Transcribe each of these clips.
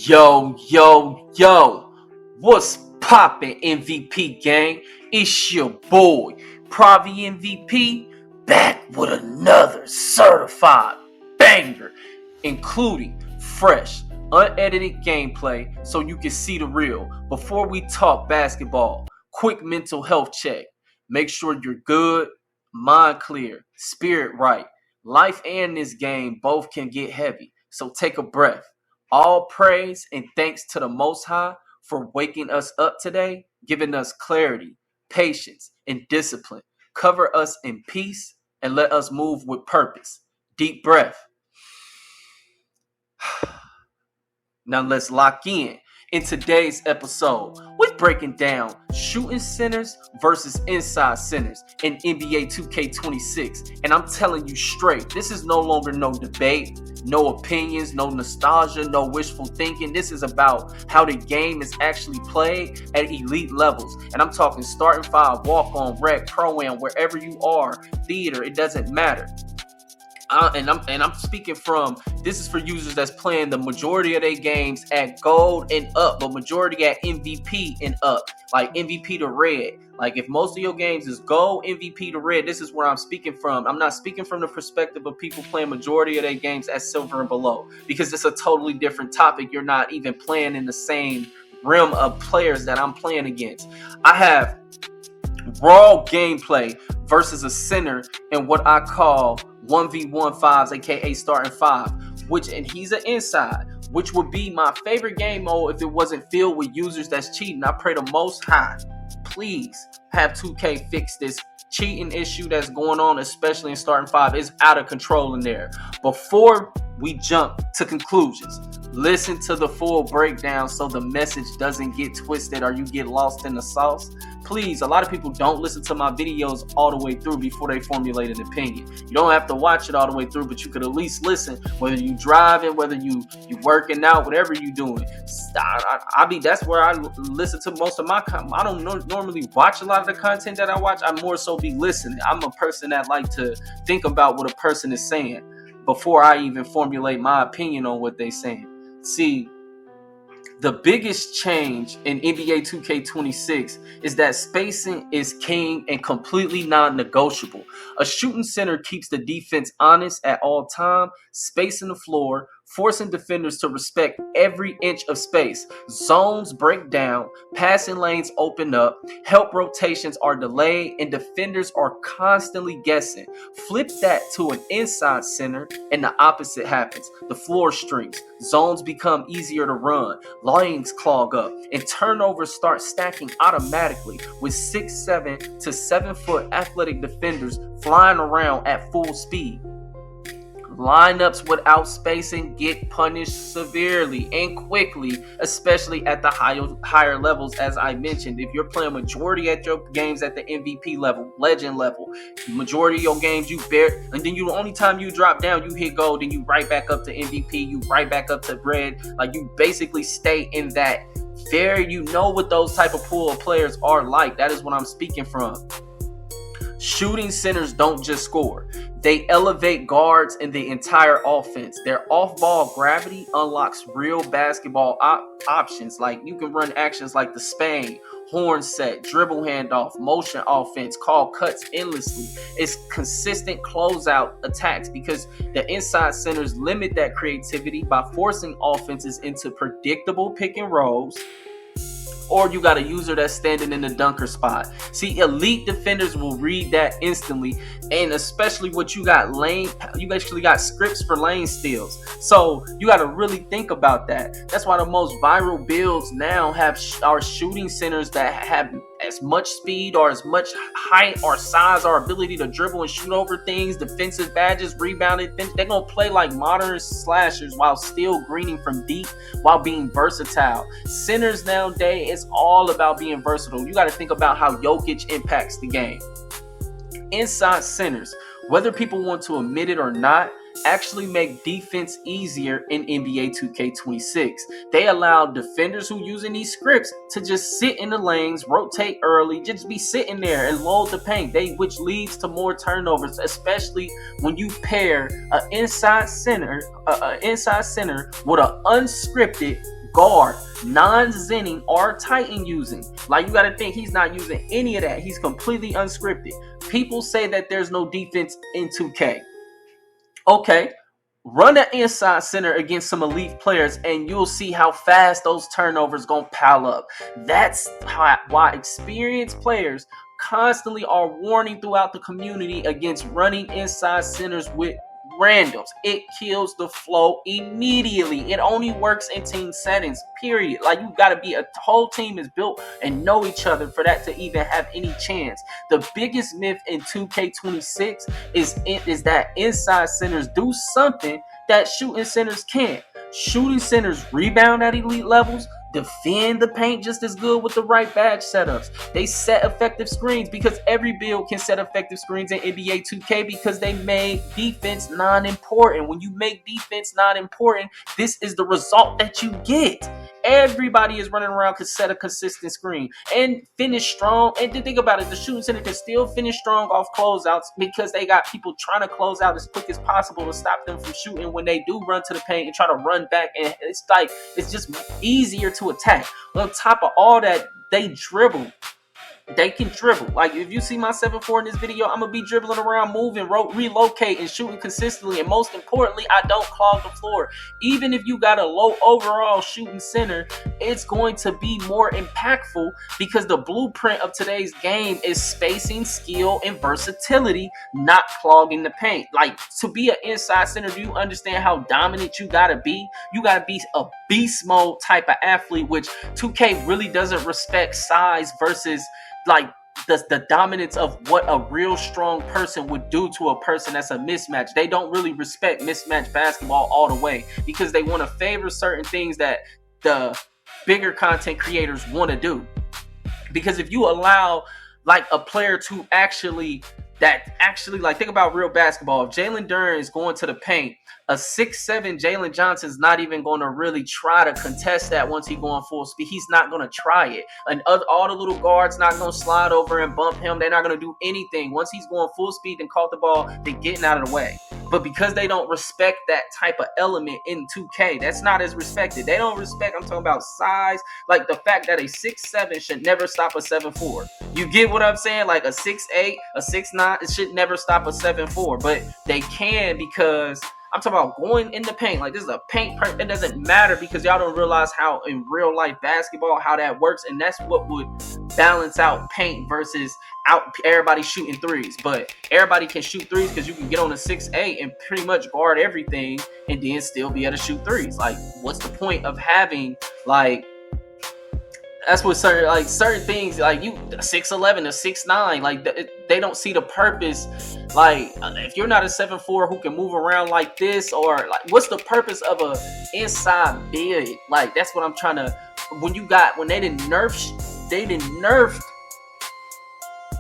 Yo, what's poppin', MVP gang? It's your boy, Pravi MVP, back with another certified banger, including fresh, unedited gameplay so you can see the real. Before we talk basketball, quick mental health check. Make sure you're good, mind clear, spirit right. Life and this game both can get heavy, so take a breath. All praise and thanks to the Most High for waking us up today, giving us clarity, patience, and discipline. Cover us in peace and let us move with purpose. Deep breath. Now let's lock in today's episode. We're breaking down shooting centers versus inside centers in NBA 2K26. And I'm telling you straight, this is no longer no debate, no opinions, no nostalgia, no wishful thinking. This is about how the game is actually played at elite levels. And I'm talking starting five, walk-on, rec, pro-am, wherever you are, theater, it doesn't matter. And I'm speaking from, this is for users that's playing the majority of their games at gold and up, but majority at MVP and up, like MVP to red. Like if most of your games is gold, MVP to red, this is where I'm speaking from. I'm not speaking from the perspective of people playing majority of their games at silver and below, because it's a totally different topic. You're not even playing in the same realm of players that I'm playing against. I have raw gameplay versus a center in what I call 1v1 fives, aka starting five, and he's an inside, which would be my favorite game mode if it wasn't filled with users that's cheating. I pray the Most High, please have 2K fix this cheating issue that's going on, especially in starting five. It's out of control in there. Before we jump to conclusions, listen to the full breakdown so the message doesn't get twisted or you get lost in the sauce. Please, a lot of people don't listen to my videos all the way through before they formulate an opinion. You don't have to watch it all the way through, but you could at least listen, whether you driving, whether you working out, whatever you doing. That's where I listen to most of my content. I don't normally watch a lot of the content that I watch. I more so be listening. I'm a person that like to think about what a person is saying before I even formulate my opinion on what they're saying. See, the biggest change in NBA 2K26 is that spacing is king and completely non-negotiable. A shooting center keeps the defense honest at all time, spacing the floor, forcing defenders to respect every inch of space. Zones break down, passing lanes open up, help rotations are delayed, and defenders are constantly guessing. Flip that to an inside center, and the opposite happens. The floor shrinks, zones become easier to run, lanes clog up, and turnovers start stacking automatically with 6'7" to 7 foot athletic defenders flying around at full speed. Lineups without spacing get punished severely and quickly, especially at the higher levels, as I mentioned. If you're playing majority at your games at the MVP level, legend level, majority of your games you bear, and then the only time you drop down, you hit gold, then you right back up to MVP, you right back up to red. Like you basically stay in that you know what those type of pool of players are like. That is what I'm speaking from. Shooting centers don't just score. They elevate guards and the entire offense. Their off-ball gravity unlocks real basketball options. Like you can run actions like the Spain, horn set, dribble handoff, motion offense, call cuts endlessly. It's consistent closeout attacks because the inside centers limit that creativity by forcing offenses into predictable pick and rolls. Or you got a user that's standing in the dunker spot. See, elite defenders will read that instantly, and especially what you actually got scripts for lane steals. So you got to really think about that. That's why the most viral builds now are shooting centers that have as much speed or as much height or size or ability to dribble and shoot over things, defensive badges, rebounding. They're going to play like modern slashers while still greening from deep, while being versatile. Centers nowadays, it's all about being versatile. You got to think about how Jokic impacts the game. Inside centers, whether people want to admit it or not, actually make defense easier in NBA 2K26. They allow defenders who using these scripts to just sit in the lanes, rotate early, just be sitting there and load the paint, which leads to more turnovers, especially when you pair an inside center with an unscripted guard, non-zenning or Titan using. Like, you got to think he's not using any of that. He's completely unscripted. People say that there's no defense in 2K. Okay, run an inside center against some elite players and you'll see how fast those turnovers gonna pile up. That's why experienced players constantly are warning throughout the community against running inside centers with randoms. It kills the flow immediately. It only works in team settings, period. Like, you gotta be, a whole team is built and know each other for that to even have any chance. The biggest myth in 2K26 is that inside centers do something that shooting centers can't. Shooting centers rebound at elite levels, defend the paint just as good with the right badge setups. They set effective screens, because every build can set effective screens in NBA 2K because they made defense non-important. When you make defense non-important, this is the result that you get. Everybody is running around to set a consistent screen and finish strong. And to think about it, the shooting center can still finish strong off closeouts because they got people trying to close out as quick as possible to stop them from shooting when they do run to the paint and try to run back. And it's like, it's just easier to attack. On top of all that, they dribble. They can dribble. Like, if you see my 7-4 in this video, I'm going to be dribbling around, moving, relocating, shooting consistently. And most importantly, I don't clog the floor. Even if you got a low overall shooting center, it's going to be more impactful because the blueprint of today's game is spacing, skill, and versatility, not clogging the paint. Like, to be an inside center, do you understand how dominant you got to be? You got to be a beast mode type of athlete, which 2K really doesn't respect size versus like the dominance of what a real strong person would do to a person that's a mismatch. They don't really respect mismatch basketball all the way because they want to favor certain things that the bigger content creators want to do. Because if you allow like a player to actually like, think about real basketball. If Jalen Duren is going to the paint, a 6'7" Jalen Johnson's not even going to really try to contest that once he going full speed. He's not going to try it. And all the little guards not going to slide over and bump him. They're not going to do anything. Once he's going full speed and caught the ball, they're getting out of the way. But because they don't respect that type of element in 2K, that's not as respected. They don't respect, I'm talking about size, like the fact that a 6'7" should never stop a 7'4". You get what I'm saying? Like a 6'8", a 6'9", it should never stop a 7'4". But they can, because I'm talking about going in the paint. Like, this is a paint it doesn't matter because y'all don't realize how in real life basketball, how that works. And that's what would balance out paint versus out everybody shooting threes. But everybody can shoot threes because you can get on a 6'8" and pretty much guard everything and then still be able to shoot threes. Like, what's the point of having, like, that's what certain things, like you 6'11" or 6'9", like they don't see the purpose. Like, if you're not a 7'4" who can move around like this, or like, what's the purpose of a inside big? Like, that's what I'm trying to. When they didn't nerf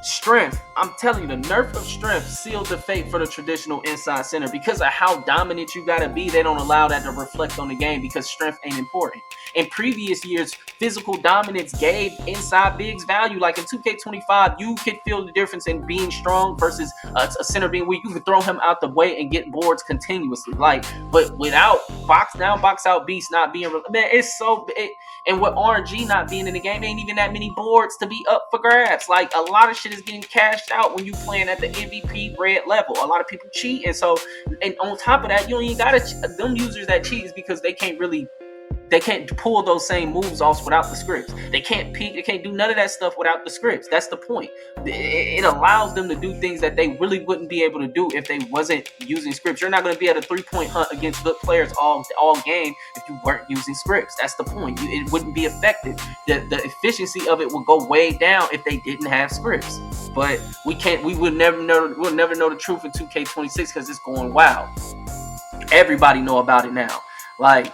strength. I'm telling you, the nerf of strength sealed the fate for the traditional inside center. Because of how dominant you gotta be, they don't allow that to reflect on the game because strength ain't important. In previous years, physical dominance gave inside bigs value. Like in 2K25, you could feel the difference in being strong versus a center being weak. You could throw him out the way and get boards continuously. Like, but without box down, box out beast not being, man, it's so big. And with RNG not being in the game, ain't even that many boards to be up for grabs. Like, a lot of shit is getting cashed out when you playing at the MVP red level. A lot of people cheat, and so, and on top of that, you ain't gotta, them users that cheat is because they can't pull those same moves off without the scripts. They can't peek. They can't do none of that stuff without the scripts. That's the point. It allows them to do things that they really wouldn't be able to do if they wasn't using scripts. You're not going to be at a 3-point hunt against good players all game if you weren't using scripts. That's the point. It wouldn't be effective. The efficiency of it would go way down if they didn't have scripts. But we'll never know the truth in 2K26 because it's going wild. Everybody know about it now. Like,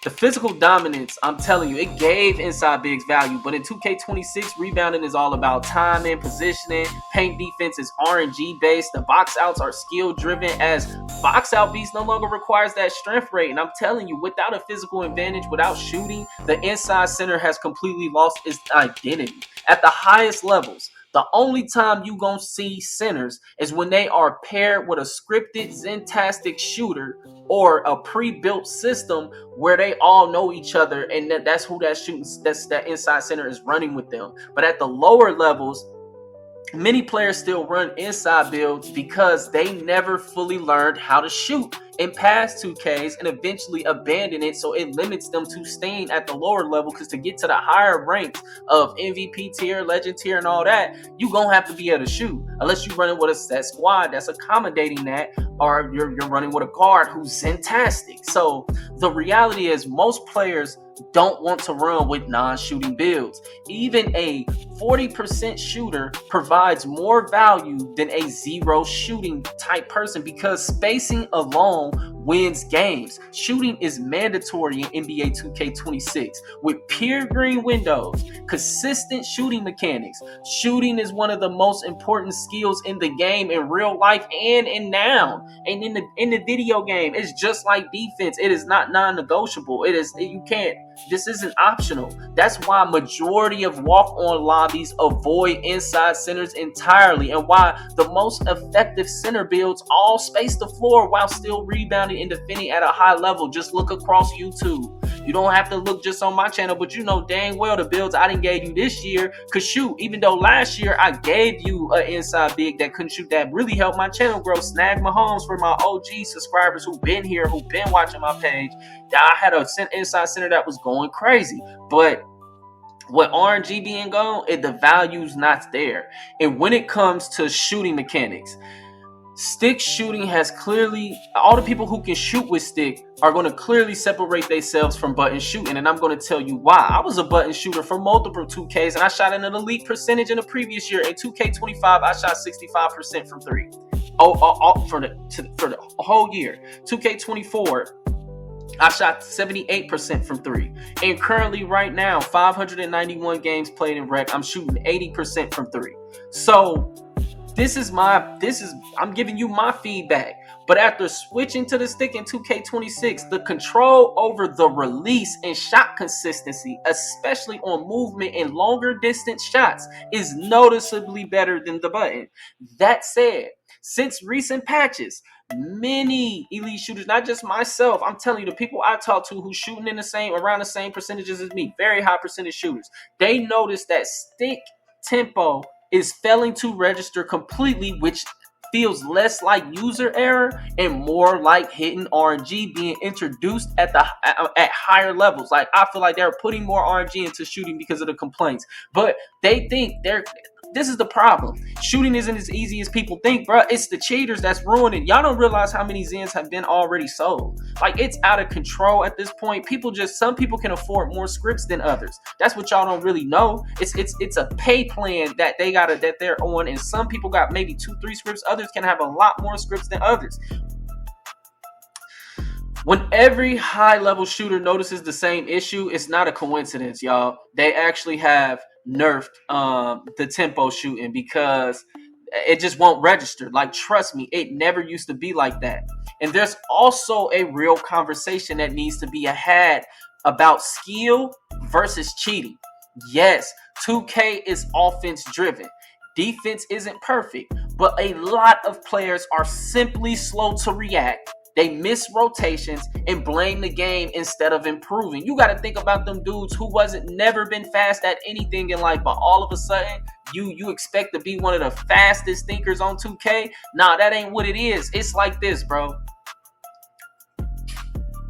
the physical dominance, I'm telling you, it gave inside bigs value. But in 2K26, rebounding is all about timing, positioning. Paint defense is RNG based. The box outs are skill driven, as box out beast no longer requires that strength rate. And I'm telling you, without a physical advantage, without shooting, the inside center has completely lost its identity. At the highest levels, The only time you gonna see centers is when they are paired with a scripted Zentastic shooter or a pre-built system where they all know each other, and that's who that inside center is running with them. But at the lower levels, many players still run inside builds because they never fully learned how to shoot in past 2Ks and eventually abandon it, so it limits them to staying at the lower level, because to get to the higher ranks of MVP tier, legend tier, and all that, you gonna have to be able to shoot, unless you're running with a set squad that's accommodating that, or you're running with a guard who's fantastic. So the reality is most players don't want to run with non-shooting builds. Even a 40% shooter provides more value than a zero shooting type person, because spacing alone wins games. Shooting is mandatory in NBA 2K26 with pure green windows, consistent shooting mechanics. Shooting is one of the most important skills in the game in real life and in now. And in the video game, it's just like defense. It is not non-negotiable. This isn't optional. That's why majority of walk-on lobbies avoid inside centers entirely, and why the most effective center builds all space the floor while still rebounding and defending at a high level. Just look across YouTube. You don't have to look just on my channel, but you know dang well the builds I done gave you this year could shoot. Even though last year I gave you an inside big that couldn't shoot, that really helped my channel grow. Snag Mahomes for my OG subscribers who've been here, who've been watching my page. I had a inside center that was going crazy, but with RNG being gone, the value's not there. And when it comes to shooting mechanics, stick shooting has clearly, all the people who can shoot with stick are going to clearly separate themselves from button shooting, and I'm going to tell you why. I was a button shooter for multiple 2Ks, and I shot an elite percentage in the previous year. In 2K25, I shot 65% from three. For the whole year. 2K24, I shot 78% from three. And currently right now, 591 games played in rec, I'm shooting 80% from three. So I'm giving you my feedback. But after switching to the stick in 2K26, the control over the release and shot consistency, especially on movement and longer distance shots, is noticeably better than the button. That said, since recent patches, many elite shooters, not just myself, I'm telling you, the people I talk to who shooting in around the same percentages as me, very high percentage shooters, they notice that stick tempo is failing to register completely, which feels less like user error and more like hidden RNG being introduced at higher levels. Like, I feel like they're putting more RNG into shooting because of the complaints, but they think this is the problem. Shooting isn't as easy as people think, bro. It's the cheaters that's ruining. Y'all don't realize how many Zens have been already sold. Like, it's out of control at this point. Some people can afford more scripts than others. That's what y'all don't really know. It's a pay plan that they're on, and some people got maybe 2-3 scripts. Others can have a lot more scripts than others. When every high-level shooter notices the same issue, it's not a coincidence, y'all. They actually have nerfed the tempo shooting because it just won't register. Like, trust me, it never used to be like that. And there's also a real conversation that needs to be had about skill versus cheating. Yes, 2K is offense driven. Defense isn't perfect, but a lot of players are simply slow to react. They miss rotations and blame the game instead of improving. You got to think about them dudes who never been fast at anything in life, but all of a sudden you expect to be one of the fastest thinkers on 2K. Nah, that ain't what it is. It's like this, bro.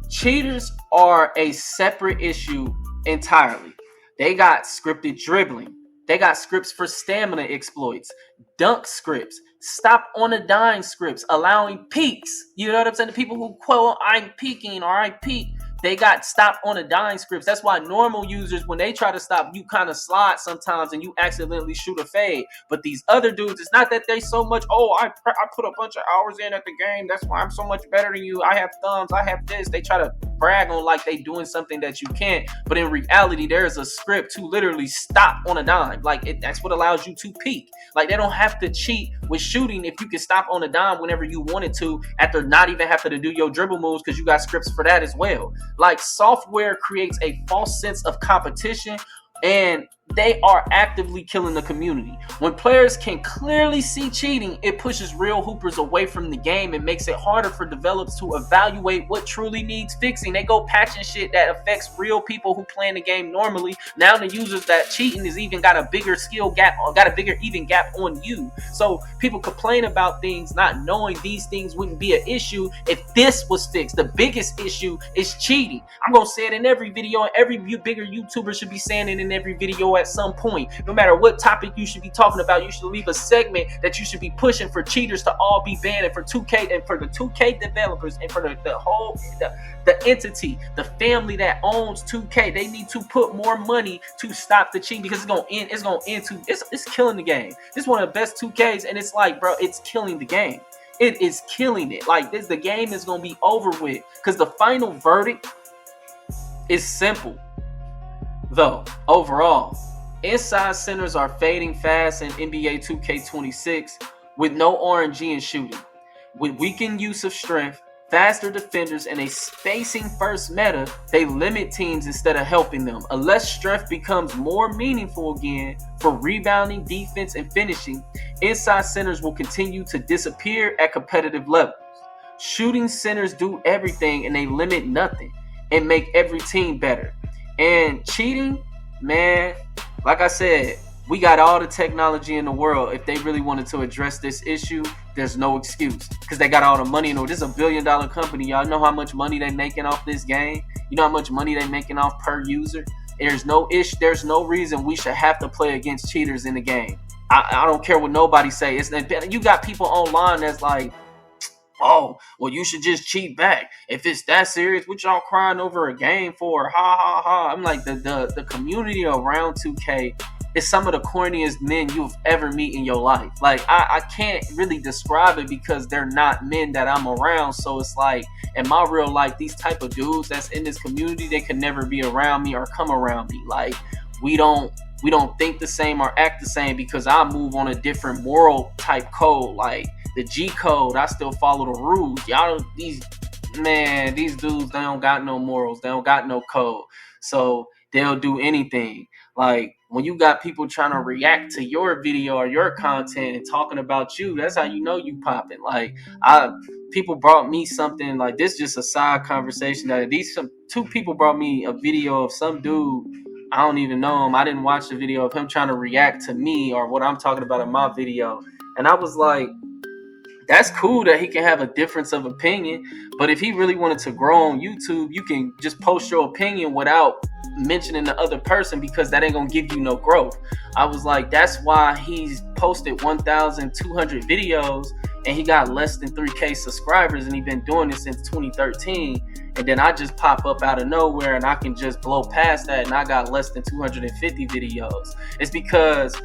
Cheaters are a separate issue entirely. They got scripted dribbling. They got scripts for stamina exploits, dunk scripts, stop on a dime scripts, allowing peaks. You know what I'm saying? The people who quote, I'm peaking or I peak, they got stop on a dime scripts. That's why normal users, when they try to stop, you kind of slide sometimes and you accidentally shoot a fade. But these other dudes, it's not that they so much, I put a bunch of hours in at the game, that's why I'm so much better than you, I have thumbs, I have this. They try to brag on like they doing something that you can't, but in reality there's a script to literally stop on a dime. Like, that's what allows you to peak. Like, they don't have to cheat with shooting if you can stop on a dime whenever you wanted to, after not even having to do your dribble moves, because you got scripts for that as well. Like, software creates a false sense of competition, and they are actively killing the community. When players can clearly see cheating, it pushes real hoopers away from the game and makes it harder for developers to evaluate what truly needs fixing. They go patching shit that affects real people who play in the game normally. Now the users that cheating has even got a bigger skill gap, or got a bigger even gap on you. So people complain about things not knowing these things wouldn't be an issue if this was fixed. The biggest issue is cheating. I'm gonna say it in every video, and every bigger YouTuber should be saying it in every video at some point. No matter what topic you should be talking about, you should leave a segment that you should be pushing for cheaters to all be banned, and for 2K and for the 2K developers and for the whole the entity, the family that owns 2K. They need to put more money to stop the cheating, because it's killing the game. This is one of the best 2Ks, and it's like, bro, it's killing the game. It is killing it. Like this, the game is gonna be over with, because the final verdict is simple. Though overall, inside centers are fading fast in NBA 2K26 with no RNG in shooting. With weakened use of strength, faster defenders, and a spacing first meta, they limit teams instead of helping them. Unless strength becomes more meaningful again for rebounding, defense, and finishing, inside centers will continue to disappear at competitive levels. Shooting centers do everything and they limit nothing and make every team better. And cheating, man, like I said, we got all the technology in the world. If they really wanted to address this issue, there's no excuse, because they got all the money. This is a $1 billion company. Y'all know how much money they making off this game? You know how much money they making off per user? There's no reason we should have to play against cheaters in the game. I don't care what nobody say. You got people online that's like, oh, well, you should just cheat back. If it's that serious, what y'all crying over a game for? Ha ha ha. I'm like, the community around 2K is some of the corniest men you've ever meet in your life. Like, I can't really describe it because they're not men that I'm around. So it's like, in my real life, these type of dudes that's in this community, they can never be around me or come around me. Like, we don't think the same or act the same, because I move on a different moral type code. Like the G code, I still follow the rules. These dudes, they don't got no morals. They don't got no code. So they'll do anything. Like, when you got people trying to react to your video or your content and talking about you, that's how you know you popping. Like, people brought me something like this, just a side conversation. That two people brought me a video of some dude. I don't even know him. I didn't watch the video of him trying to react to me or what I'm talking about in my video. And I was like, that's cool that he can have a difference of opinion, but if he really wanted to grow on YouTube, you can just post your opinion without mentioning the other person, because that ain't gonna give you no growth. I was like, that's why he's posted 1,200 videos and he got less than 3K subscribers, and he's been doing this since 2013. And then I just pop up out of nowhere and I can just blow past that and I got less than 250 videos. It's because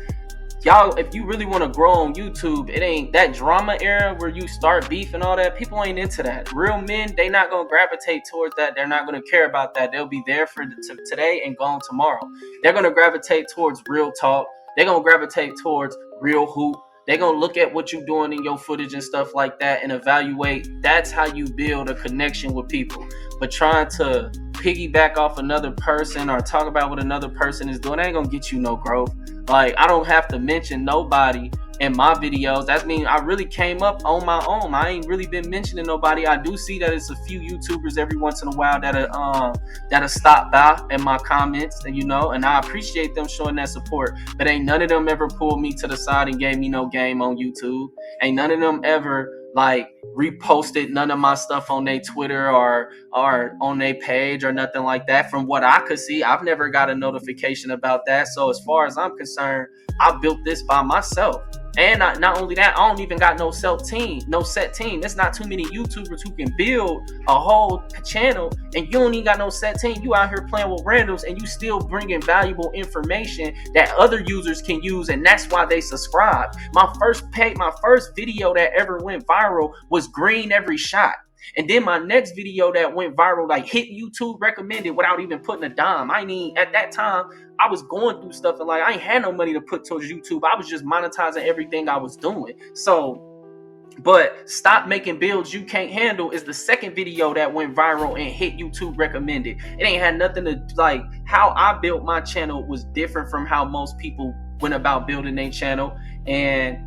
y'all, if you really want to grow on YouTube, it ain't that drama era where you start beef and all that. People ain't into that. Real men, they not going to gravitate towards that. They're not going to care about that. They'll be there for today and gone tomorrow. They're going to gravitate towards real talk. They're going to gravitate towards real hoop. They're going to look at what you're doing in your footage and stuff like that and evaluate. That's how you build a connection with people. But trying to piggyback off another person or talk about what another person is doing, that ain't going to get you no growth. Like, I don't have to mention nobody in my videos. That means I really came up on my own. I ain't really been mentioning nobody. I do see that it's a few YouTubers every once in a while that'll stop by in my comments, and and I appreciate them showing that support. But ain't none of them ever pulled me to the side and gave me no game on YouTube. Ain't none of them ever like reposted none of my stuff on their Twitter or on their page or nothing like that. From what I could see, I've never got a notification about that. So as far as I'm concerned, I built this by myself. And not only that, I don't even got no set team. There's not too many YouTubers who can build a whole channel, and you don't even got no set team. You out here playing with randoms, and you still bringing valuable information that other users can use, and that's why they subscribe. My first video that ever went viral was green every shot. And then my next video that went viral, like hit YouTube recommended without even putting a dime. At that time, I was going through stuff and like I ain't had no money to put towards YouTube. I was just monetizing everything I was doing. So But stop making builds you can't handle is the second video that went viral and hit YouTube recommended. It ain't had nothing to like how I built my channel was different from how most people went about building their channel. And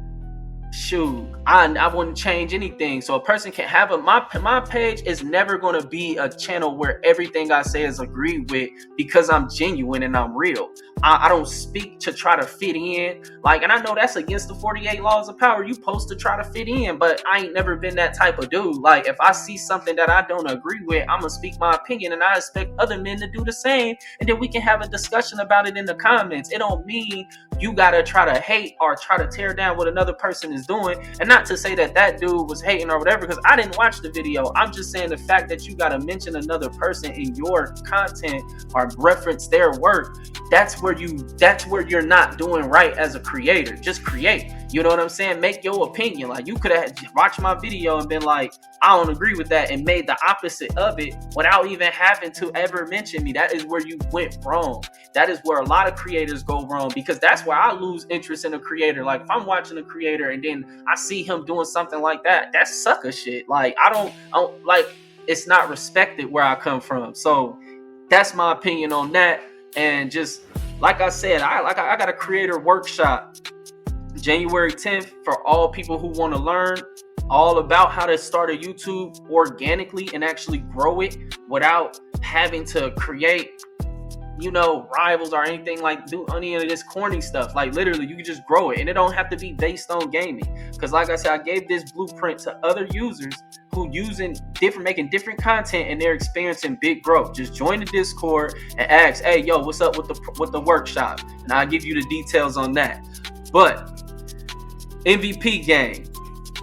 shoot, I wouldn't change anything. So a person can have my page is never going to be a channel where everything I say is agreed with, because I'm genuine and I'm real. I don't speak to try to fit in. Like, and I know that's against the 48 laws of power. You supposed to try to fit in, but I ain't never been that type of dude. Like, if I see something that I don't agree with, I'm gonna speak my opinion, and I expect other men to do the same, and then we can have a discussion about it in the comments. It don't mean you gotta try to hate or try to tear down what another person is doing. And not to say that that dude was hating or whatever, because I didn't watch the video. I'm just saying the fact that you gotta mention another person in your content or reference their work, that's where you're not doing right as a creator. Just create. You know what I'm saying? Make your opinion. Like, you could have watched my video and been like, I don't agree with that, and made the opposite of it without even having to ever mention me. That is where you went wrong. That is where a lot of creators go wrong, because that's where I lose interest in a creator. Like, if I'm watching a creator and then I see him doing something like that, that's sucker shit. Like, I don't like, it's not respected where I come from. So that's my opinion on that. And just like I said, I got a creator workshop January 10th for all people who want to learn all about how to start a YouTube organically and actually grow it without having to create, rivals or anything, like do any of this corny stuff. Like, literally, you can just grow it, and it don't have to be based on gaming. Because like I said, I gave this blueprint to other users who making different content, and they're experiencing big growth. Just join the Discord and ask, hey, yo, what's up with the workshop? And I'll give you the details on that. But MVP game,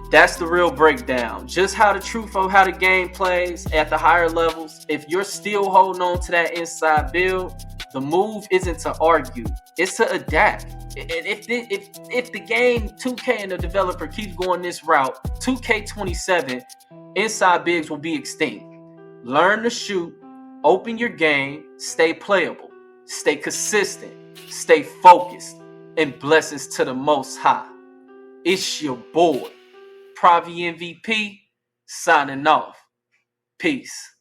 that's the real breakdown. Just how the truth of how the game plays at the higher levels. If you're still holding on to that inside build, the move isn't to argue, it's to adapt. And if the game 2K and the developer keeps going this route, 2K27, inside bigs will be extinct. Learn to shoot, open your game, stay playable, stay consistent, stay focused, and blessings to the Most High. It's your boy, Pravi MVP, signing off. Peace.